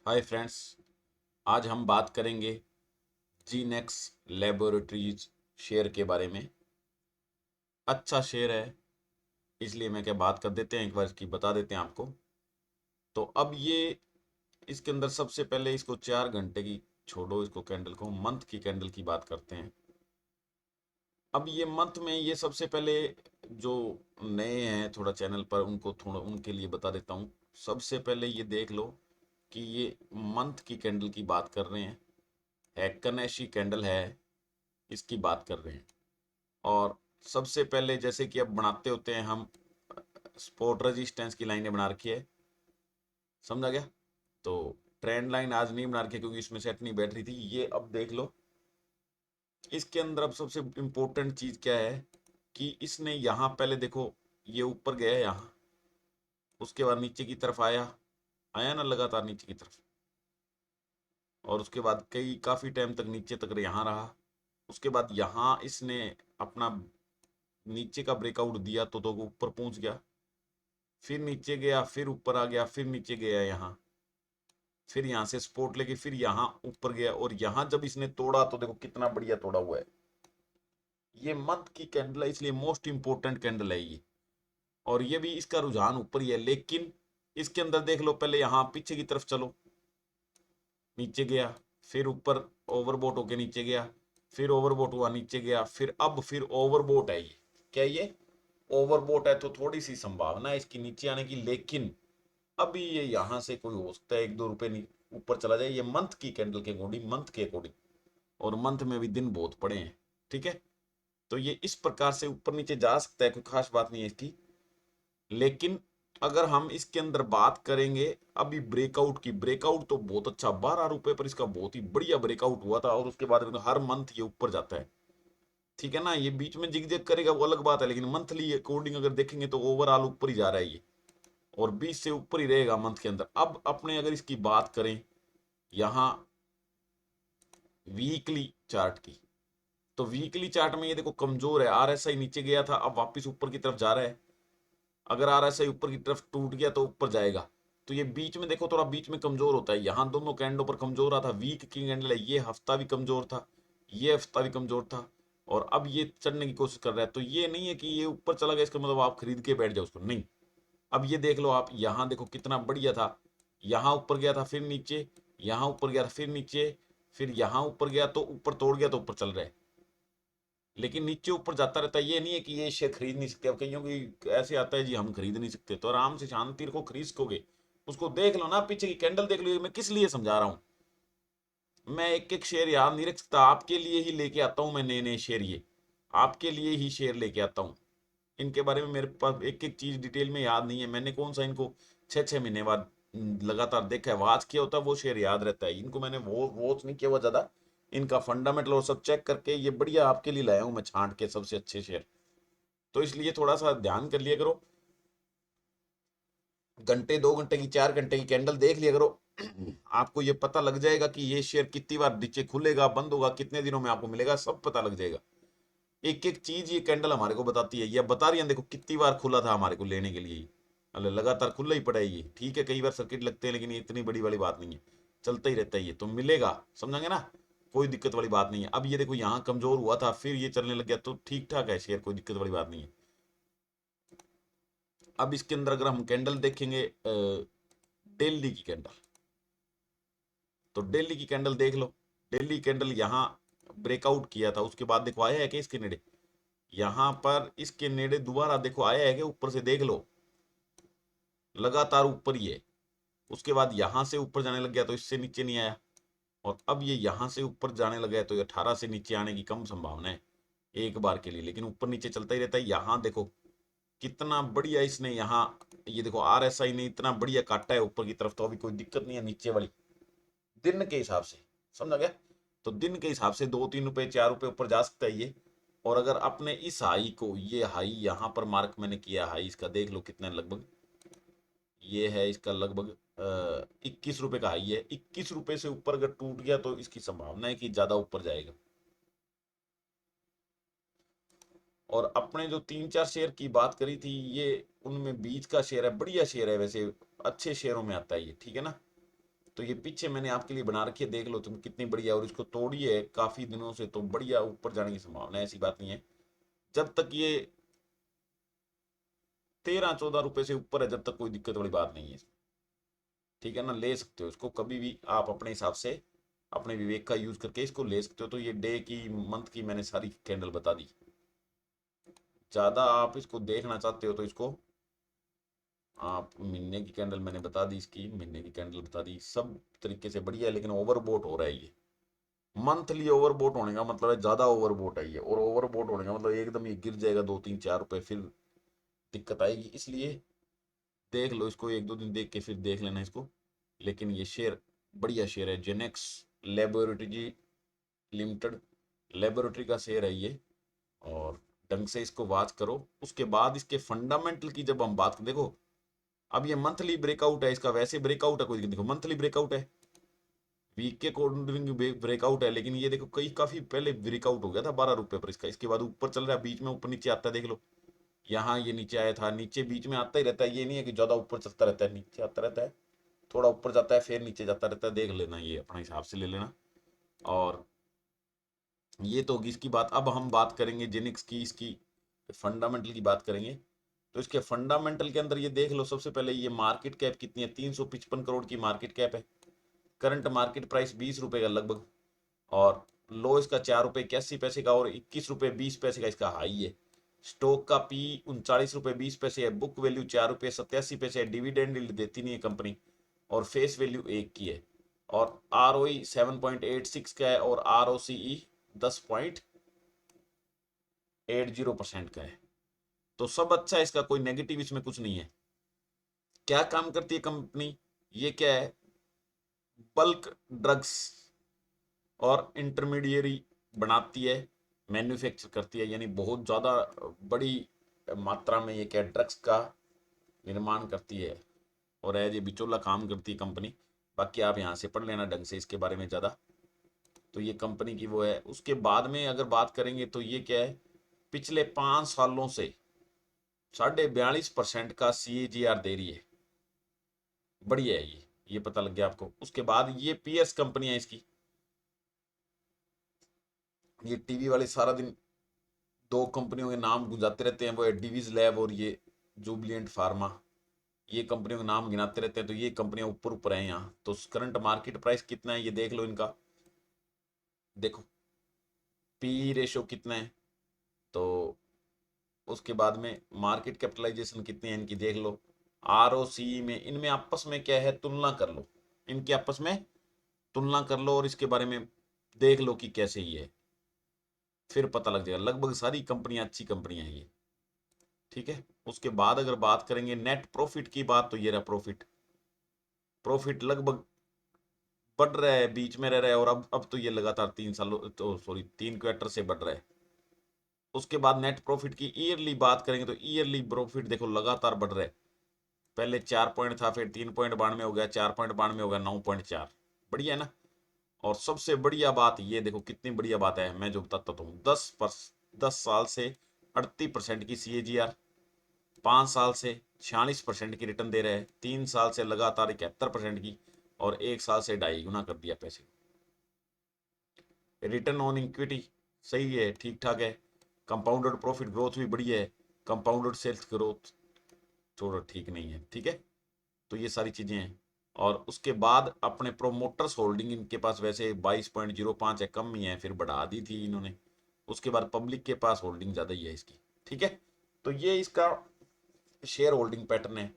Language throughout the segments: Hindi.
Hi friends. आज हम बात करेंगे जीनेक्स लेबोरेटरीज शेयर के बारे में। अच्छा शेयर है, इसलिए मैं क्या बात कर देते हैं, एक बार इसकी बता देते हैं आपको। तो अब ये इसके अंदर सबसे पहले इसको 4 घंटे की छोड़ो, इसको कैंडल को मंथ की कैंडल की बात करते हैं। अब ये मंथ में ये सबसे पहले जो नए हैं थोड़ा चैनल पर, उनको थोड़ा उनके लिए बता देता हूँ। सबसे पहले ये देख लो कि ये मंथ की कैंडल की बात कर रहे हैं, हैक्कनेशी कैंडल है, इसकी बात कर रहे हैं। और सबसे पहले जैसे कि अब बनाते होते हैं हम, स्पोर्ट रेजिस्टेंस की लाइनें बना रखी है, समझा गया। तो ट्रेंड लाइन आज नहीं बना रखी क्योंकि इसमें सेट नहीं बैठ रही थी। ये अब देख लो, इसके अंदर अब सबसे इंपॉर्टेंट चीज क्या है कि इसने यहाँ पहले देखो, ये ऊपर गया है यहाँ, उसके बाद नीचे की तरफ आया, आया ना लगातार नीचे की तरफ, और उसके बाद काफी टाइम तक नीचे तक यहाँ रहा। उसके बाद यहाँ इसने अपना नीचे का ब्रेकआउट दिया तो ऊपर पहुंच गया, फिर नीचे गया, फिर ऊपर आ गया, फिर नीचे गया यहाँ, फिर यहाँ से सपोर्ट लेके फिर यहाँ ऊपर गया, और यहाँ जब इसने तोड़ा तो देखो कितना बढ़िया तोड़ा हुआ है। ये मंथ की कैंडल है, इसलिए मोस्ट इंपोर्टेंट कैंडल है ये। और ये भी इसका रुझान ऊपर ही है, लेकिन इसके अंदर देख लो, पहले यहाँ पीछे की तरफ चलो, नीचे गया, फिर ऊपर ओवरबोट होके नीचे गया, फिर ओवरबोट हुआ नीचे गया, फिर ओवरबोट है ये। क्या ये ओवरबोट है? तो थोड़ी सी संभावना है इसकी नीचे आने की, लेकिन अभी ये यहां से कोई हो सकता है 1-2 रुपए ऊपर चला जाए, ये मंथ की कैंडल के अकॉर्डिंग, मंथ के अकॉर्डिंग। और मंथ में भी दिन बहुत पड़े हैं, ठीक है। तो ये इस प्रकार से ऊपर नीचे जा सकता है, कोई खास बात नहीं है इसकी। लेकिन अगर हम इसके अंदर बात करेंगे अभी ब्रेकआउट की, ब्रेकआउट तो बहुत अच्छा, 12 रुपए पर इसका बहुत ही बढ़िया ब्रेकआउट हुआ था, और उसके बाद हर मंथ ये ऊपर जाता है, ठीक है ना। ये बीच में जिग जिग करेगा वो अलग बात है, लेकिन मंथली अकॉर्डिंग अगर देखेंगे तो ओवरऑल ऊपर ही जा रहा है ये, और 20 से ऊपर ही रहेगा मंथ के अंदर। अब अपने अगर इसकी बात करें यहाँ वीकली चार्ट की, तो वीकली चार्ट में ये देखो कमजोर है, आरएसआई नीचे गया था, अब वापस ऊपर की तरफ जा रहा है। अगर आरएसआई ऊपर की तरफ टूट गया तो ऊपर जाएगा। तो ये बीच में देखो थोड़ा बीच में कमजोर होता है, यहाँ दोनों कैंडलों पर कमजोर रहा था, वीक की कैंडल है, ये हफ्ता भी कमजोर था, ये हफ्ता भी कमजोर था, और अब ये चढ़ने की कोशिश कर रहा है। तो ये नहीं है कि ये ऊपर चला गया इसका मतलब आप खरीद के बैठ जाओ उसको, नहीं। अब ये देख लो आप, यहाँ देखो कितना बढ़िया था, यहाँ ऊपर गया था फिर नीचे, यहाँ ऊपर गया था फिर नीचे, फिर यहाँ ऊपर गया तो ऊपर तोड़ गया तो ऊपर चल रहा है। लेकिन नीचे ऊपर जाता रहता है, ये नहीं है कि ये शेयर खरीद नहीं सकते। अब कईयों की ऐसे आता है जी हम खरीद नहीं सकते, तो आराम से शांति रखो, खरीद सकोगे। उसको देख लो ना, पीछे की कैंडल देख लो, मैं किस लिए समझा रहा हूँ। मैं एक एक शेयर याद नहीं रख सकता, आपके लिए ही लेके आता हूँ मैं नए नए शेयर, ये आपके लिए ही शेयर लेके आता हूँ। इनके बारे में मेरे पास एक एक चीज डिटेल में याद नहीं है, मैंने कौन सा इनको 6-6 महीने बाद लगातार देखा है, वॉच किया होता है, वो शेयर याद रहता है। इनको मैंने वो वॉच नहीं किया हुआ ज्यादा, इनका फंडामेंटल और सब चेक करके ये बढ़िया आपके लिए लाया हूं मैं छांट के सबसे अच्छे शेयर। तो इसलिए थोड़ा सा ध्यान कर लिया करो, घंटे 2 घंटे की 4 घंटे की कैंडल देख लिया करो। आपको ये पता लग जाएगा कि ये शेयर कितनी बार नीचे खुलेगा, बंद होगा, कितने दिनों में आपको मिलेगा, सब पता लग जाएगा। एक एक चीज ये कैंडल हमारे को बताती है, ये बता रही है, देखो कितनी बार खुला था हमारे को लेने के लिए, अरे लगातार खुला ही पड़ा है ये, ठीक है कई बार सर्किट लगते हैं, लेकिन ये इतनी बड़ी वाली बात नहीं है, चलता ही रहता है ये, तो मिलेगा, समझेंगे ना। कोई दिक्कत वाली बात नहीं है। अब ये देखो यहाँ कमजोर हुआ था, फिर ये चलने लग गया, तो ठीक ठाक है शेयर, कोई दिक्कत वाली बात नहीं है। अब इसके अंदर अगर हम कैंडल देखेंगे, डेली की कैंडल, तो डेली की कैंडल देख लो। डेली कैंडल यहाँ ब्रेकआउट किया था, उसके बाद देखो आया है कि इसके नेड़े, यहां पर इसके नेड़े दोबारा देखो आया है कि ऊपर से देख लो, लगातार ऊपर ही है। उसके बाद यहां से ऊपर जाने लग गया तो इससे नीचे नहीं आया, और अब ये यहां से ऊपर जाने लगा है, तो ये 18 से नीचे आने की कम संभावना है एक बार के लिए, लेकिन ऊपर नीचे चलता ही रहता है। यहाँ देखो कितना बढ़िया इसने यहाँ, ये देखो आरएसआई ने इतना बढ़िया काटा है ऊपर की तरफ, तो अभी कोई दिक्कत नहीं है नीचे वाली, दिन के हिसाब से, समझा गया। तो दिन के हिसाब से 2-3 रुपए 4 रुपए ऊपर जा सकता है ये। और अगर अपने इस हाई को, ये हाई यहाँ पर मार्क मैंने किया, हाई इसका देख लो कितना है, लगभग ये है इसका लगभग 21 रुपए का हाई है। 21 रुपए से ऊपर अगर टूट गया तो इसकी संभावना है कि ज्यादा ऊपर जाएगा। और अपने जो 3-4 शेयर की बात करी थी, ये उनमें बीच का शेयर है, बढ़िया शेयर है वैसे, अच्छे शेयरों में आता है ये, ठीक है ना। तो ये पीछे मैंने आपके लिए बना रखी है, देख लो तुम कितनी बढ़िया, और इसको तोड़ी है काफी दिनों से, तो बढ़िया ऊपर जाने की संभावना है, ऐसी बात नहीं है। जब तक ये 13-14 रुपए से ऊपर है, जब तक कोई दिक्कत वाली बात नहीं है इसमें, ठीक है ना। ले सकते हो इसको कभी भी आप अपने हिसाब से, अपने विवेक का यूज करके इसको ले सकते हो। तो ये डे की, मंथ की मैंने सारी कैंडल बता दी। ज्यादा आप इसको देखना चाहते हो तो इसको आप, महीने की कैंडल मैंने बता दी, इसकी महीने की कैंडल बता दी, सब तरीके से बढ़िया है। लेकिन ओवरबोट हो रहा है ये, मंथली ओवरबोट होने का मतलब है ज्यादा ओवरबोट है ये, और ओवरबोट होने का मतलब एकदम ये गिर जाएगा 2-3-4 रुपए, फिर दिक्कत आएगी। इसलिए देख लो इसको, 1-2 दिन देख के फिर देख लेना इसको। लेकिन ये शेयर बढ़िया शेयर है, जेनेक्स लेबोरेटरी लिमिटेड, लेबोरेटरी का शेयर है ये, और ढंग से इसको वॉच करो। उसके बाद इसके फंडामेंटल की जब हम बात करें, देखो अब ये मंथली ब्रेकआउट है इसका, वैसे ब्रेकआउट है कोई, देखो मंथली ब्रेकआउट है, वीक के अकॉर्डिंग ब्रेकआउट है, लेकिन ये देखो कई काफी पहले ब्रेकआउट हो गया था 12 रुपए पर इसका, इसके बाद ऊपर चल रहा है, बीच में ऊपर नीचे आता है, देख लो यहाँ ये नीचे आया था, नीचे बीच में आता ही रहता है, ये नहीं है कि ज्यादा ऊपर चलता रहता है, नीचे आता रहता है, थोड़ा ऊपर जाता है फिर नीचे जाता रहता है, देख लेना, ये अपने हिसाब से ले लेना। और ये तो होगी इसकी बात। अब हम बात करेंगे जेनिक्स की, इसकी फंडामेंटल की बात करेंगे। तो इसके फंडामेंटल के अंदर ये देख लो, सबसे पहले ये मार्केट कैप कितनी है, 355 करोड़ की मार्केट कैप है, करंट मार्केट प्राइस 20 रुपए का लगभग, और लो इसका 4 रुपए 81 पैसे का, और 21 रुपए 20 पैसे का इसका हाई है। स्टॉक का पी 39 रुपए 20 पैसे है, बुक वैल्यू 4 रुपए 87 पैसे है, डिविडेंड देती नहीं है कंपनी, और फेस वैल्यू 1 की है, और आर ओ 7.86 का है, और आर ओ सी ई 10.80% का है। तो सब अच्छा है इसका, कोई नेगेटिव इसमें कुछ नहीं है। क्या काम करती है कंपनी, ये क्या है, बल्क ड्रग्स और इंटरमीडिएरी बनाती है, मैन्युफैक्चर करती है, यानी बहुत ज़्यादा बड़ी मात्रा में ये क्या ड्रग्स का निर्माण करती है, और एज ये बिचौला काम करती है कंपनी। बाकी आप यहाँ से पढ़ लेना ढंग से इसके बारे में ज़्यादा। तो ये कंपनी की वो है। उसके बाद में अगर बात करेंगे तो ये क्या है, पिछले 5 सालों से 42.5% का CAGR दे रही है, बढ़िया है ये पता लग गया आपको। उसके बाद ये PS कंपनी है इसकी, ये टीवी वाले सारा दिन दो कंपनियों के नाम गुंजाते रहते हैं, वो है डिवीज लैब और ये जुबलिएंट फार्मा, ये कंपनियों के नाम गिनाते रहते हैं। तो ये कंपनियां ऊपर ऊपर हैं यहाँ। तो करंट मार्केट प्राइस कितना है ये देख लो इनका, देखो पी रेशो कितना है, तो उसके बाद में मार्केट कैपिटलाइजेशन कितनी है इनकी देख लो, ROC में, इनमें आपस में क्या है तुलना कर लो, इनकी आपस में तुलना कर लो, और इसके बारे में देख लो कि कैसे ही है, फिर पता लग जाएगा। लगभग सारी कंपनियां अच्छी कंपनियां हैं ये, ठीक है। उसके बाद अगर बात करेंगे नेट प्रॉफिट की बात, तो ये रहा प्रॉफिट, प्रॉफिट लगभग बढ़ रहा है, बीच में रह रहा है, और अब तो ये लगातार 3 सालों, तो सॉरी 3 क्वार्टर से बढ़ रहा है। उसके बाद नेट प्रॉफिट की ईयरली बात करेंगे तो ईयरली प्रॉफिट देखो लगातार बढ़ रहा है, पहले 4 पॉइंट था, फिर 3.92 हो गया, 4.92 हो गया, 9.4, बढ़िया है ना। और सबसे बढ़िया बात ये देखो कितनी बढ़िया बात है, मैं जो बताता हूँ, 10 साल से 38% की CAGR, 5 साल से 46% की रिटर्न दे रहे हैं, 3 साल से लगातार 71% की, और 1 साल से 2.5 गुना कर दिया पैसे। रिटर्न ऑन इक्विटी सही है, ठीक ठाक है। कंपाउंडेड प्रॉफिट ग्रोथ भी बढ़िया है, कंपाउंडेड सेल्स ग्रोथ थोड़ा ठीक नहीं है, ठीक है। तो ये सारी चीजें हैं। और उसके बाद अपने प्रोमोटर्स होल्डिंग इनके पास वैसे 22.05 है, कम ही है, फिर बढ़ा दी थी इन्होंने। उसके बाद पब्लिक के पास होल्डिंग ज्यादा ही है इसकी, ठीक है। तो ये इसका शेयर होल्डिंग पैटर्न है।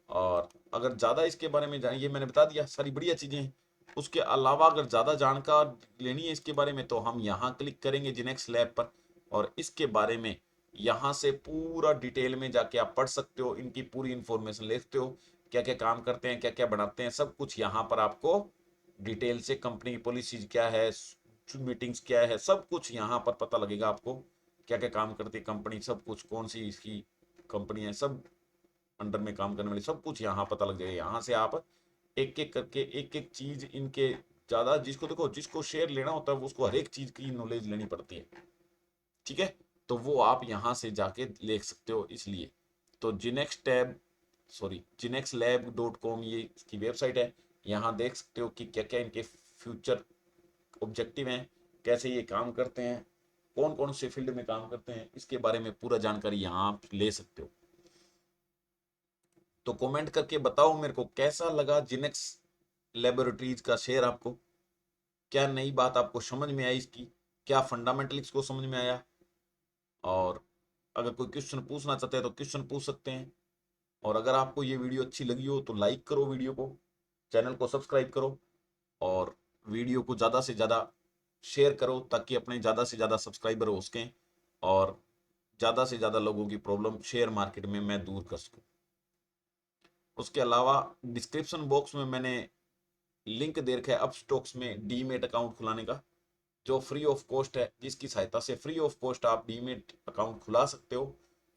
और अगर ज़्यादा इसके बारे में ये मैंने बता दिया, सारी बढ़िया चीज़ें हैं। उसके अलावा अगर ज़्यादा जानकारी लेनी है इसके बारे में, तो हम यहाँ क्लिक करेंगे जिनेक्स लैब पर, और इसके बारे में यहाँ से पूरा डिटेल में जाके आप पढ़ सकते हो, इनकी पूरी इंफॉर्मेशन ले सकते हो, क्या क्या काम करते हैं, क्या क्या बनाते हैं, सब कुछ यहाँ पर आपको डिटेल से, कंपनी की पॉलिसीज क्या है, मीटिंग्स क्या है, सब कुछ यहाँ पर पता लगेगा आपको, क्या क्या काम करती है कंपनी, सब कुछ, कौन सी इसकी कंपनी है, सब अंडर में काम करने वाली, सब कुछ यहाँ पता लग जाएगा। यहाँ से आप एक एक करके एक एक चीज इनके, ज्यादा जिसको देखो, जिसको शेयर लेना होता है उसको हर एक चीज की नॉलेज लेनी पड़ती है, ठीक है। तो वो आप यहाँ से जाके देख सकते हो। इसलिए तो जिनेक्स टैब, सॉरी जिनेक्स लैब .com ये इसकी वेबसाइट है, यहाँ देख सकते हो कि क्या क्या इनके फ्यूचर ऑब्जेक्टिव हैं, कैसे ये काम करते हैं, कौन कौन से फील्ड में काम करते हैं, इसके बारे में पूरा जानकारी यहाँ आप ले सकते हो। तो कमेंट करके बताओ मेरे को कैसा लगा जिनेक्स लेबोरेटरीज का शेयर आपको, क्या नई बात आपको समझ में आई इसकी, क्या फंडामेंटल इसको समझ में आया। और अगर कोई क्वेश्चन पूछना चाहते हैं तो क्वेश्चन पूछ सकते हैं। और अगर आपको ये वीडियो अच्छी लगी हो तो लाइक करो वीडियो को, चैनल को सब्सक्राइब करो, और वीडियो को ज़्यादा से ज़्यादा शेयर करो ताकि अपने ज़्यादा से ज़्यादा सब्सक्राइबर हो सकें और ज़्यादा से ज़्यादा लोगों की प्रॉब्लम शेयर मार्केट में मैं दूर कर सकूँ। उसके अलावा डिस्क्रिप्शन बॉक्स में मैंने लिंक दे रखा है अपस्टॉक्स में डीमेट अकाउंट खुलाने का, जो फ्री ऑफ कॉस्ट है, जिसकी सहायता से फ्री ऑफ कॉस्ट आप डीमेट अकाउंट खुला सकते हो।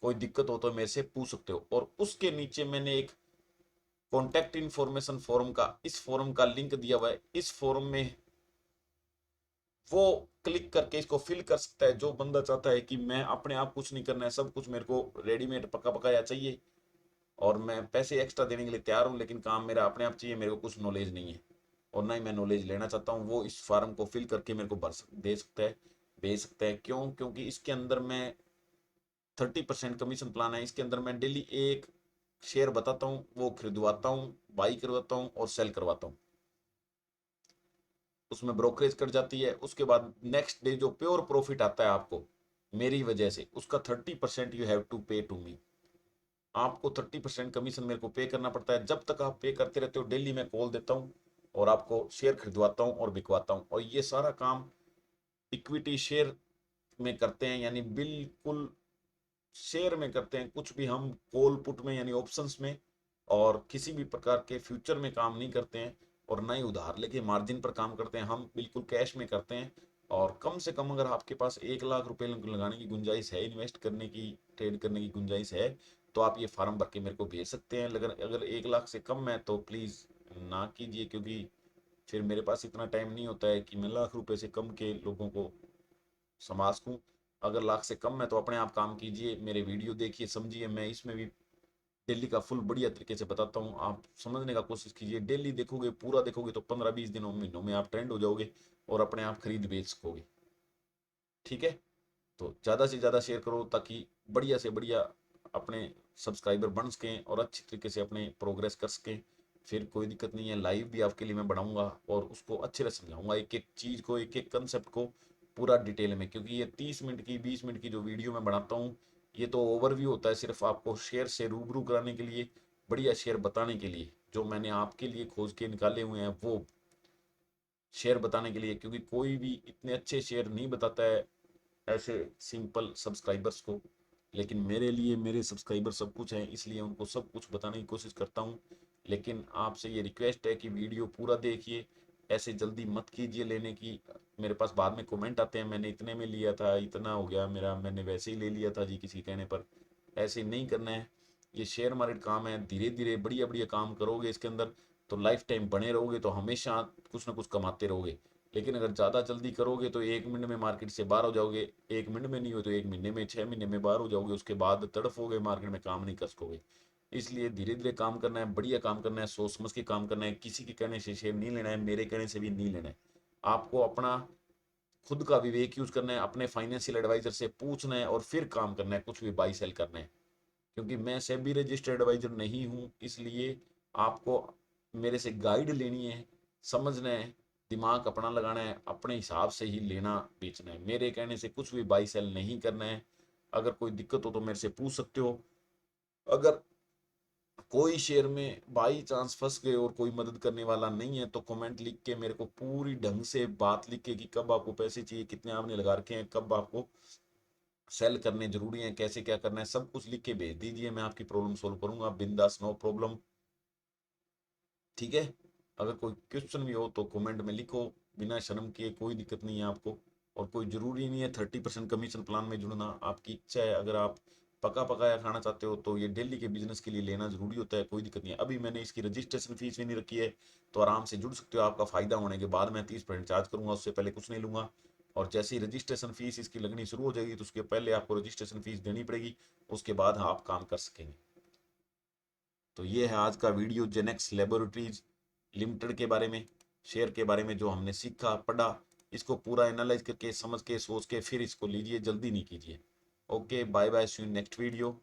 कोई दिक्कत हो तो मेरे से पूछ सकते हो। और उसके नीचे मैंने एक कॉन्टैक्ट इन्फॉर्मेशन फॉरम का, इस फॉरम का लिंक दिया हुआ है। इस फॉरम में वो क्लिक करके इसको फिल कर सकता है जो बंदा चाहता है कि मैं अपने आप कुछ नहीं करना है, सब कुछ मेरे को रेडीमेड पका पकाया चाहिए और मैं पैसे एक्स्ट्रा देने के लिए तैयार हूँ, लेकिन काम मेरा अपने आप चाहिए, मेरे को कुछ नॉलेज नहीं है और ना ही मैं नॉलेज लेना चाहता हूँ। वो इस फॉर्म को फिल करके मेरे को दे सकता है, भेज सकता है। क्यों? क्योंकि इसके अंदर मैं 30% कमीशन प्लान है। इसके अंदर मैं डेली एक शेयर बताता हूँ, वो खरीदवाता हूँ, बाई करवाता हूँ और सेल करवाता हूँ। उसमें ब्रोकरेज कट जाती है। उसके बाद नेक्स्ट डे जो प्योर प्रॉफिट आता है आपको मेरी वजह से, उसका 30% यू हैव टू पे टू मी। आपको 30% कमीशन मेरे को पे करना पड़ता है। जब तक आप पे करते रहते हो डेली मैं कॉल देता हूँ और आपको शेयर खरीदवाता हूँ और बिकवाता हूँ। और ये सारा काम इक्विटी शेयर में करते हैं, यानी बिल्कुल शेयर में करते हैं, कुछ भी हम कॉल पुट में यानी ऑप्शंस में और किसी भी प्रकार के फ्यूचर में काम नहीं करते हैं और ना ही उधार लेके मार्जिन पर काम करते हैं। हम बिल्कुल कैश में करते हैं। और कम से कम अगर आपके पास 1 लाख रुपए लगाने की गुंजाइश है, इन्वेस्ट करने की, ट्रेड करने की गुंजाइश है, तो आप ये फार्म भर के मेरे को भेज सकते हैं। अगर अगर 1 लाख से कम है तो प्लीज़ ना कीजिए, क्योंकि फिर मेरे पास इतना टाइम नहीं होता है कि मैं लाख रुपए से कम के लोगों को संभाल सकूं। अगर लाख से कम है तो अपने आप काम कीजिए, मेरे वीडियो देखिए, समझिए। मैं इसमें भी डेली का फुल बढ़िया तरीके से बताता हूँ, आप समझने का कोशिश कीजिए। डेली देखोगे, पूरा देखोगे तो 15-20 दिनों महीनों में आप ट्रेंड हो जाओगे और अपने आप खरीद बेच सकोगे। ठीक है? तो ज़्यादा से ज़्यादा शेयर करो ताकि बढ़िया से बढ़िया अपने सब्सक्राइबर बन सकें और अच्छी तरीके से अपने प्रोग्रेस कर सकें। फिर कोई दिक्कत नहीं है, लाइव भी आपके लिए मैं बनाऊंगा और उसको अच्छे से समझाऊंगा, एक एक चीज़ को, एक एक कंसेप्ट को पूरा डिटेल में। क्योंकि ये 30 मिनट की, 20 मिनट की जो वीडियो मैं बनाता हूँ, ये तो ओवरव्यू होता है, सिर्फ आपको शेयर से रूबरू कराने के लिए, बढ़िया शेयर बताने के लिए, जो मैंने आपके लिए खोज के निकाले हुए हैं वो शेयर बताने के लिए। क्योंकि कोई भी इतने अच्छे शेयर नहीं बताता है ऐसे सिंपल सब्सक्राइबर्स को, लेकिन मेरे लिए मेरे सब्सक्राइबर सब कुछ हैं, इसलिए उनको सब कुछ बताने की कोशिश करता हूँ। लेकिन आपसे ये रिक्वेस्ट है कि वीडियो पूरा देखिए, ऐसे जल्दी मत कीजिए लेने की। मेरे पास बाद में कमेंट आते हैं मैंने इतने में लिया था, इतना हो गया मेरा, मैंने वैसे ही ले लिया था जी किसी कहने पर। ऐसे नहीं करना है। ये शेयर मार्केट काम है, धीरे धीरे बढ़िया बढ़िया काम करोगे इसके अंदर तो लाइफ टाइम बने रहोगे, तो हमेशा कुछ ना कुछ कमाते रहोगे। लेकिन अगर ज़्यादा जल्दी करोगे तो 1 मिनट में मार्केट से बाहर हो जाओगे, 1 मिनट में नहीं हो तो 1 महीने में, 6 महीने में बाहर हो जाओगे, उसके बाद तड़फोगे, मार्केट में काम नहीं कर सकोगे। इसलिए धीरे धीरे काम करना है, बढ़िया काम करना है, सोच समझ के काम करना है। किसी के कहने से शेयर नहीं लेना है, मेरे कहने से भी नहीं लेना है। आपको अपना खुद का विवेक यूज करना है, अपने फाइनेंशियल एडवाइजर से पूछना है और फिर काम करना है, कुछ भी बाई सेल करना है। क्योंकि मैं सेबी रजिस्टर्ड एडवाइजर नहीं हूँ, इसलिए आपको मेरे से गाइड लेनी है, समझना है, दिमाग अपना लगाना है, अपने हिसाब से ही लेना बेचना है। मेरे कहने से कुछ भी बाई सेल नहीं करना है। अगर कोई दिक्कत हो तो मेरे से पूछ सकते हो। अगर कोई शेयर में बाई चांस फंस गए और कोई मदद करने वाला नहीं है तो कमेंट लिख के मेरे को पूरी ढंग से बात लिख के कि कब आपको पैसे चाहिए, कितने आपने लगा रखे हैं, कब आपको सेल करने जरूरी है, कैसे क्या करना है, सब कुछ लिख के भेज दीजिए। मैं आपकी प्रॉब्लम सोल्व करूंगा बिंदास, नो प्रॉब्लम। ठीक है? अगर कोई क्वेश्चन भी हो तो कमेंट में लिखो, बिना शर्म किए, कोई दिक्कत नहीं है आपको। और कोई जरूरी नहीं है 30% कमीशन प्लान में जुड़ना, आपकी इच्छा है। अगर आप पका पकाया खाना चाहते हो तो ये डेली के बिजनेस के लिए लेना जरूरी होता है, कोई दिक्कत नहीं है। अभी मैंने इसकी रजिस्ट्रेशन फीस भी नहीं रखी है, तो आराम से जुड़ सकते हो। आपका फायदा होने के बाद मैं 30% चार्ज करूंगा, उससे पहले कुछ नहीं लूंगा। और जैसे ही रजिस्ट्रेशन फीस इसकी लगनी शुरू हो जाएगी तो उसके पहले आपको रजिस्ट्रेशन फीस देनी पड़ेगी, उसके बाद आप काम कर सकेंगे। तो ये है आज का वीडियो जेनेक्स लेबोरेटरीज लिमिटेड के बारे में, शेयर के बारे में जो हमने सीखा पढ़ा, इसको पूरा एनालाइज करके समझ के सोच के फिर इसको लीजिए, जल्दी नहीं कीजिए। Okay, bye bye, see you next video.